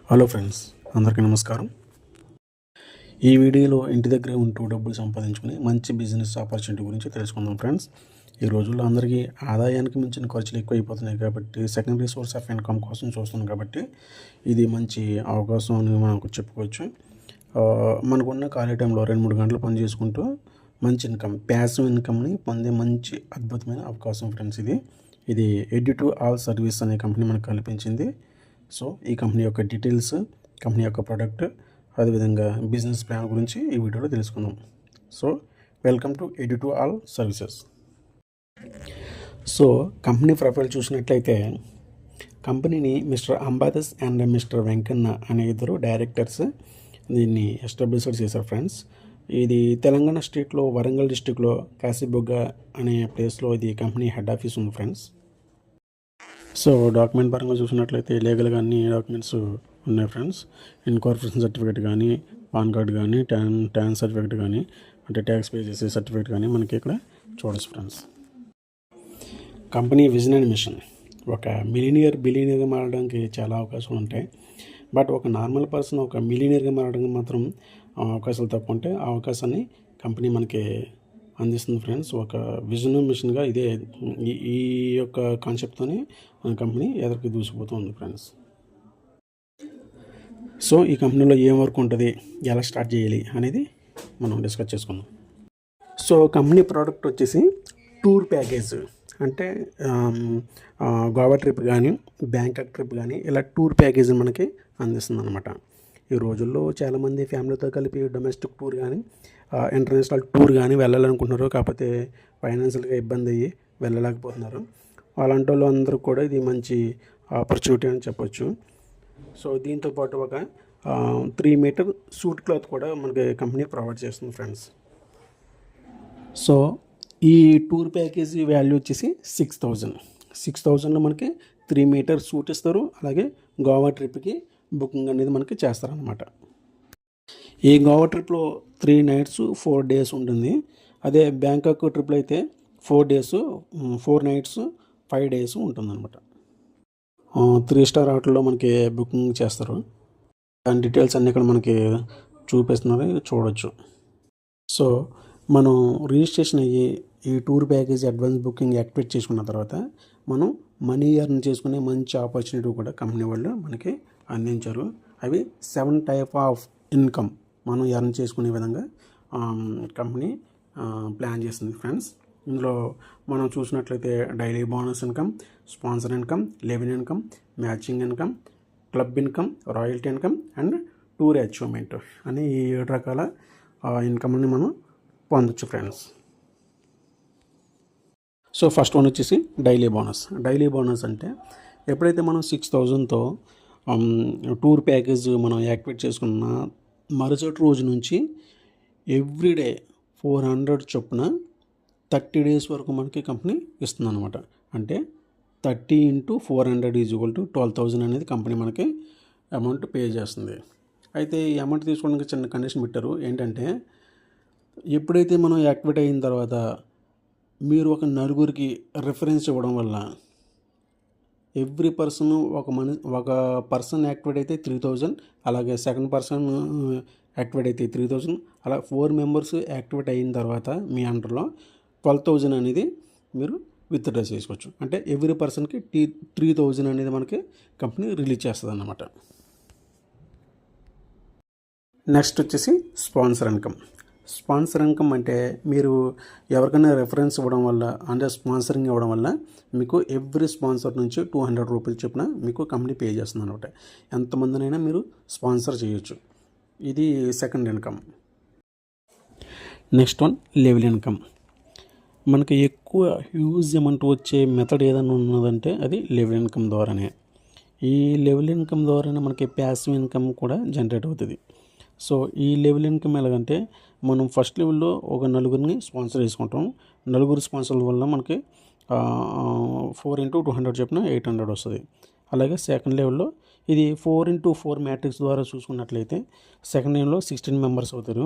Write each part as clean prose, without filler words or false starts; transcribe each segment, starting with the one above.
Hello friends, అందరికీ నమస్కారం. ఈ వీడియోలో ఇంటి దగ్గరే ఉంటూ డబ్బులు సంపాదించుకుని మంచి బిజినెస్ ఆపర్చునిటీ గురించి తెలుసుకుందాం ఫ్రెండ్స్. ఈ రోజుల్లో అందరికీ ఆదాయానికి మించిన ఖర్చులు ఎక్కువైపోతున్నాయి కాబట్టి సెకండరీ సోర్స్ ఆఫ్ ఇన్కమ్ కోసం చూస్తున్నాం కాబట్టి ఇది మంచి అవకాశం అని మనకు చెప్పుకోవచ్చు. మనకున్న ఖాళీ టైంలో 2-3 గంటలు పని చేసుకుంటూ మంచి ఇన్కమ్, ప్యాసివ్ ఇన్కమ్ని పొందే మంచి అద్భుతమైన అవకాశం ఫ్రెండ్స్. ఇది ఎడ్యు2ఆల్ సర్వీస్ అనే కంపెనీ మనకు కల్పించింది. సో ఈ కంపెనీ యొక్క డీటెయిల్స్, కంపెనీ యొక్క ప్రోడక్ట్, అదేవిధంగా బిజినెస్ ప్లాన్ గురించి ఈ వీడియోలో తెలుసుకుందాం. So welcome to edu two all services. So company profile చూసినట్లయితే కంపెనీని mister Ambadas and mister Venkanna అనే ఇద్దరు డైరెక్టర్స్ దీన్ని ఎస్టాబ్లిష్ చేశారు ఫ్రెండ్స్. ఇది తెలంగాణ స్టేట్లో వరంగల్ డిస్టిక్లో కాశీబుగ్గ అనే ప్లేస్లో ఇది కంపెనీ హెడ్ ఆఫీస్ ఉంది ఫ్రెండ్స్. సో డాక్యుమెంట్ పరంగా చూసినట్లయితే లీగల్గా అన్ని డాక్యుమెంట్స్ ఉన్నాయి ఫ్రెండ్స్. ఇన్కార్పొరేషన్ సర్టిఫికేట్ కానీ, పాన్ కార్డ్ కానీ, ట్యాన్ సర్టిఫికేట్ కానీ, అంటే ట్యాక్స్ పే చేసే సర్టిఫికేట్ కానీ మనకి ఇక్కడ చూడొచ్చు friends. Company vision and mission, ఒక బిలియనియర్గా మారడానికి చాలా అవకాశాలు ఉంటాయి. బట్ ఒక నార్మల్ పర్సన్ ఒక మిలియనియర్గా మారడానికి మాత్రం అవకాశాలు తక్కువ ఉంటాయి. ఆ అవకాశాన్ని కంపెనీ మనకి అందిస్తుంది ఫ్రెండ్స్. ఒక విజన్ మిషన్గా ఇదే ఈ యొక్క కాన్సెప్ట్తోనే మన కంపెనీ ఎదురుకి దూసిపోతుంది ఫ్రెండ్స్. సో ఈ కంపెనీలో ఏం వర్క్ ఉంటుంది, ఎలా స్టార్ట్ చేయాలి అనేది మనం డిస్కస్ చేసుకుందాం. సో కంపెనీ ప్రోడక్ట్ వచ్చేసి టూర్ ప్యాకేజ్, అంటే గోవా ట్రిప్ కానీ, బ్యాంకాక్ ట్రిప్ కానీ ఇలా టూర్ ప్యాకేజ్ మనకి అందిస్తుంది అనమాట. ఈ రోజుల్లో చాలామంది ఫ్యామిలీతో కలిపి డొమెస్టిక్ టూర్ కానీ, ఇంటర్నేషనల్ టూర్ కానీ వెళ్ళాలనుకుంటున్నారు. కాకపోతే ఫైనాన్షియల్గా ఇబ్బంది అయ్యి వెళ్ళలేకపోతున్నారు. అలాంటి వాళ్ళు అందరూ కూడా ఇది మంచి ఆపర్చునిటీ అని చెప్పొచ్చు. సో దీంతోపాటు ఒక 3 మీటర్ సూట్ క్లాత్ కూడా మనకి కంపెనీ ప్రొవైడ్ చేస్తుంది ఫ్రెండ్స్. సో ఈ టూర్ ప్యాకేజీ వాల్యూ వచ్చేసి 6,000లో మనకి 3 మీటర్ సూట్ ఇస్తారు. అలాగే గోవా ట్రిప్కి బుకింగ్ అనేది మనకి చేస్తారనమాట. ఈ గోవా ట్రిప్లో 3 నైట్స్ 4 డేస్ ఉంటుంది. అదే బ్యాంకాక్ ట్రిప్లో అయితే 4 డేస్ 4 నైట్స్ 5 డేస్ ఉంటుందన్నమాట. 3 స్టార్ హోటల్లో మనకి బుకింగ్ చేస్తారు. దాని డీటెయిల్స్ అన్నీ ఇక్కడ మనకి చూపిస్తున్నారు, చూడొచ్చు. సో మనం రిజిస్ట్రేషన్ అయ్యి ఈ tour package advance booking activate చేసుకున్న తర్వాత మనం మనీ ఎర్న్ చేసుకునే మంచి ఆపర్చునిటీ కూడా కంపెనీ వాళ్ళు మనకి అందించారు. అవి 7 టైప్ ఆఫ్ ఇన్కమ్ మనం ఎర్న్ చేసుకునే విధంగా కంపెనీ ప్లాన్ చేస్తుంది ఫ్రెండ్స్. ఇందులో మనం చూసినట్లయితే daily bonus income, sponsor income, eleven income, matching income, club income, royalty income and tour achievement అని ఈ 7 రకాల ఇన్కమ్ని మనం పొందొచ్చు ఫ్రెండ్స్. సో ఫస్ట్ వన్ వచ్చేసి డైలీ బోనస్ అంటే ఎప్పుడైతే మనం 6,000తో టూర్ ప్యాకేజ్ మనం యాక్టివేట్ చేసుకున్న మరుసటి రోజు నుంచి ఎవ్రీడే 400 చొప్పున 30 డేస్ వరకు మనకి కంపెనీ ఇస్తుంది అనమాట. అంటే 30 × 400 = 12,000 అనేది కంపెనీ మనకి అమౌంట్ పే చేస్తుంది. అయితే ఈ అమౌంట్ తీసుకోవడానికి చిన్న కండిషన్ పెట్టారు. ఏంటంటే ఎప్పుడైతే మనం యాక్టివేట్ అయిన తర్వాత మీరు ఒక నలుగురికి రిఫరెన్స్ ఇవ్వడం వల్ల ఎవ్రీ పర్సన్ ఒక పర్సన్ యాక్టివేట్ అయితే 3,000, అలాగే సెకండ్ పర్సన్ యాక్టివేట్ అయితే 3,000, అలా 4 మెంబర్స్ యాక్టివేట్ అయిన తర్వాత మీ అండర్లో 12,000 అనేది మీరు విత్డ్రా చేసుకోవచ్చు. అంటే ఎవ్రీ పర్సన్కి 3,000 అనేది మనకి కంపెనీ రిలీజ్ చేస్తుంది అన్నమాట. నెక్స్ట్ వచ్చేసి స్పాన్సర్ ఇన్కమ్ అంటే మీరు ఎవరికైనా రెఫరెన్స్ ఇవ్వడం వల్ల, అంటే స్పాన్సరింగ్ ఇవ్వడం వల్ల మీకు ఎవ్రీ స్పాన్సర్ నుంచి 200 రూపీలు చొప్పున మీకు కంపెనీ పే చేస్తుంది అనమాట. ఎంతమందినైనా మీరు స్పాన్సర్ చేయొచ్చు. ఇది second income. Next one level income. మనకి ఎక్కువ హ్యూజ్ అమౌంట్ వచ్చే మెథడ్ ఏదైనా ఉన్నదంటే అది లెవెల్ ఇన్కమ్ ద్వారానే. ఈ లెవెల్ ఇన్కమ్ ద్వారానే మనకి ప్యాసివ్ ఇన్కమ్ కూడా జనరేట్ అవుతుంది. సో ఈ లెవెల్ ఇన్కమ్ ఎలాగంటే మనం ఫస్ట్ లెవెల్లో ఒక 4 స్పాన్సర్ చేసుకుంటాం. 4 స్పాన్సర్ల వల్ల మనకి 4 × 200 చొప్పున 800 వస్తుంది. అలాగే సెకండ్ లెవెల్లో ఇది 4 × 4 మ్యాట్రిక్స్ ద్వారా చూసుకున్నట్లయితే సెకండ్ లెవెల్లో 16 మెంబర్స్ అవుతారు.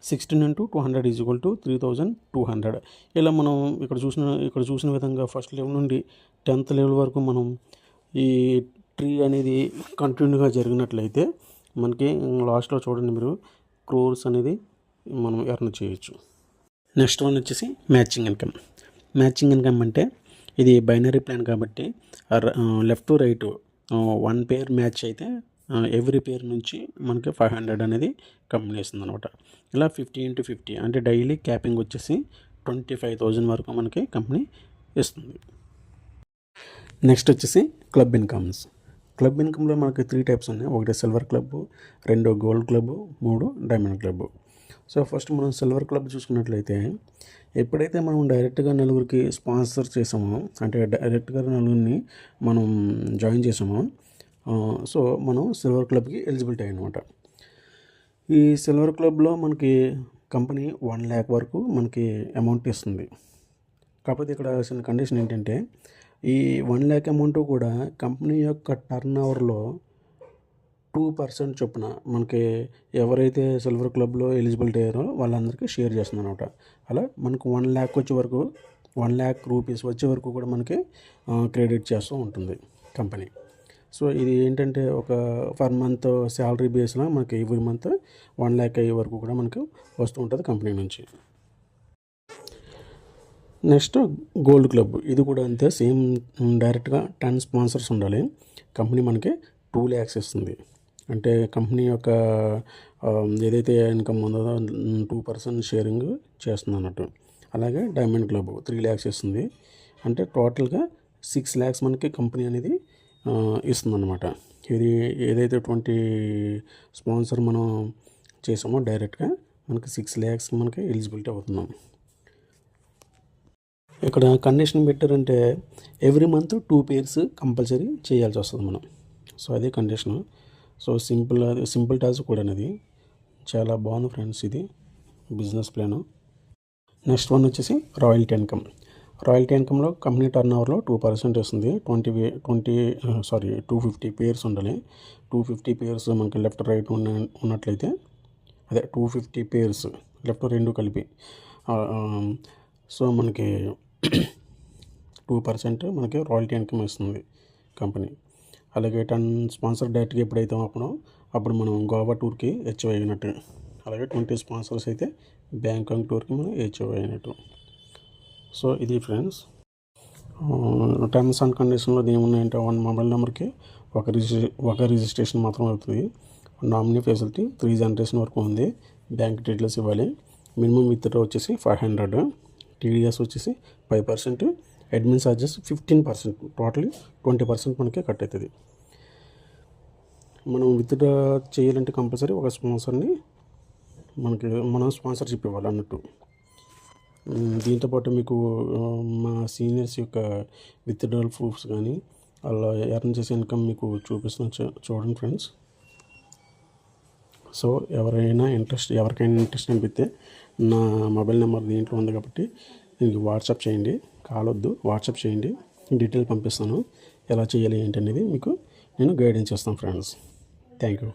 16 × 200 = 3,200. ఇలా మనం ఇక్కడ చూసిన విధంగా ఫస్ట్ లెవెల్ నుండి 10th లెవెల్ వరకు మనం ఈ ట్రీ అనేది కంటిన్యూగా జరిగినట్లయితే మనకి లాస్ట్లో చూడండి మీరు క్రోర్స్ అనేది మనం ఎర్న్ చేయొచ్చు. నెక్స్ట్ వన్ వచ్చేసి మ్యాచింగ్ ఇన్కమ్. మ్యాచింగ్ ఇన్కమ్ అంటే ఇది బైనరీ ప్లాన్ కాబట్టి left to right 1 pair match అయితే ఎవ్రీ పేర్ నుంచి మనకి 500 అనేది కంపెనీ ఇస్తుంది అనమాట. ఇలా 50 × 50 అంటే డైలీ క్యాపింగ్ వచ్చేసి 25,000 వరకు మనకి కంపెనీ ఇస్తుంది. నెక్స్ట్ వచ్చేసి క్లబ్ ఇన్కమ్స్. క్లబ్ ఇన్కమ్లో మనకి 3 టైప్స్ ఉన్నాయి. ఒకటి silver club, 2 gold club, 3 diamond club. So first మనం సిల్వర్ క్లబ్ చూసుకున్నట్లయితే ఎప్పుడైతే మనం డైరెక్ట్గా నలుగురికి స్పాన్సర్ చేసామో, అంటే డైరెక్ట్గా నలుగురిని మనం జాయిన్ చేసామో, సో మనం సిల్వర్ క్లబ్కి ఎలిజిబిలిటీ అనమాట. ఈ సిల్వర్ క్లబ్లో మనకి కంపెనీ 1 lakh వరకు మనకి అమౌంట్ ఇస్తుంది. కాకపోతే ఇక్కడ చిన్న కండిషన్ ఏంటంటే ఈ 1 lakh అమౌంట్ కూడా కంపెనీ యొక్క టర్న్ ఓవర్లో 2% చొప్పున మనకి ఎవరైతే సిల్వర్ క్లబ్లో ఎలిజిబిలిటీ అయ్యారో వాళ్ళందరికీ షేర్ చేస్తుంది అనమాట. అలా మనకు 1 lakh వచ్చే వరకు 1 lakh రూపీస్ వచ్చే వరకు కూడా మనకి క్రెడిట్ చేస్తూ ఉంటుంది కంపెనీ. సో ఇది ఏంటంటే ఒక పర్ మంత్ శాలరీ బేస్లో మనకి ఎవ్రీ మంత్ 1 lakh అయ్యే వరకు కూడా మనకు వస్తూ ఉంటుంది కంపెనీ నుంచి. Next gold club. ఇది కూడా అంతే, సేమ్ డైరెక్ట్గా 10 స్పాన్సర్స్ ఉండాలి. కంపెనీ మనకి 2 lakhs ఇస్తుంది. అంటే కంపెనీ యొక్క ఏదైతే ఇన్కమ్ ఉందో 2% షేరింగ్ చేస్తుంది అన్నట్టు. అలాగే డైమండ్ క్లబ్ 3 lakhs ఇస్తుంది. అంటే టోటల్గా 6 lakhs మనకి కంపెనీ అనేది ఇస్తుంది అన్నమాట. ఇది ఏదైతే 20 స్పాన్సర్ మనం చేసామో డైరెక్ట్గా మనకి 6 lakhs మనకి ఎలిజిబిలిటీ అవుతున్నాం. ఇక్కడ కండిషన్ పెట్టారంటే ఎవ్రీ మంత్ 2 pairs కంపల్సరీ చేయాల్సి వస్తుంది మనం. సో అదే కండిషను. సో సింపుల్ టాస్క్ కూడా అనేది చాలా బాగుంది ఫ్రెండ్స్ ఇది బిజినెస్ ప్లాను. నెక్స్ట్ వన్ వచ్చేసి రాయల్టీ ఇన్కమ్. రాయల్టీ ఇన్కమ్లో కంపెనీ టర్న్ ఓవర్లో 2% వస్తుంది. 250 pairs ఉండాలి. 250 pairs మనకి లెఫ్ట్ రైట్ ఉన్నట్లయితే అదే 250 pairs లెఫ్ట్ 2 కలిపి సో మనకి 2% మనకి రాయల్టీ ఇన్కమ్ ఇస్తుంది కంపెనీ. అలాగే 10 స్పాన్సర్ డైరెక్ట్గా ఎప్పుడైతే అప్పుడు మనం గోవా టూర్కి హెచ్ఓ అయినట్టు. అలాగే 20 స్పాన్సర్స్ అయితే బ్యాంకాక్ టూర్కి మనం హెచ్ఓ అయినట్టు. సో ఇది ఫ్రెండ్స్ టర్మ్స్ అండ్ కండిషన్లో ఏమున్నాయంటే 1 మొబైల్ నెంబర్కి ఒక రిజిస్ట్రేషన్ మాత్రం అవుతుంది. నామినీ ఫెసిలిటీ 3 జనరేషన్ వరకు ఉంది. బ్యాంక్ డీటెయిల్స్ ఇవ్వాలి. మినిమం విత్డ్రా వచ్చేసి 500. టీడీఎస్ వచ్చేసి 5%. Admin charges 15%. టోటలీ 20% మనకి కట్ అవుతుంది. మనం విత్డ్రా చేయాలంటే కంపల్సరీ ఒక స్పాన్సర్ని మనం స్పాన్సర్షిప్ ఇవ్వాలి అన్నట్టు. దీంతోపాటు మీకు మా సీనియర్స్ యొక్క విత్డ్రాల్ ప్రూఫ్స్ కానీ అలా ఎర్న్ చేసే ఇన్కమ్ మీకు చూపిస్తున్న చూడండి ఫ్రెండ్స్. సో ఎవరికైనా ఇంట్రెస్ట్ అనిపిస్తే నా మొబైల్ నెంబర్ దీంట్లో ఉంది కాబట్టి దీనికి వాట్సాప్ చేయండి. కాల్ వద్దు, వాట్సాప్ చేయండి. డీటెయిల్ పంపిస్తాను. ఎలా చేయాలి ఏంటి అనేది మీకు నేను గైడెన్స్ చేస్తాను ఫ్రెండ్స్. Thank you.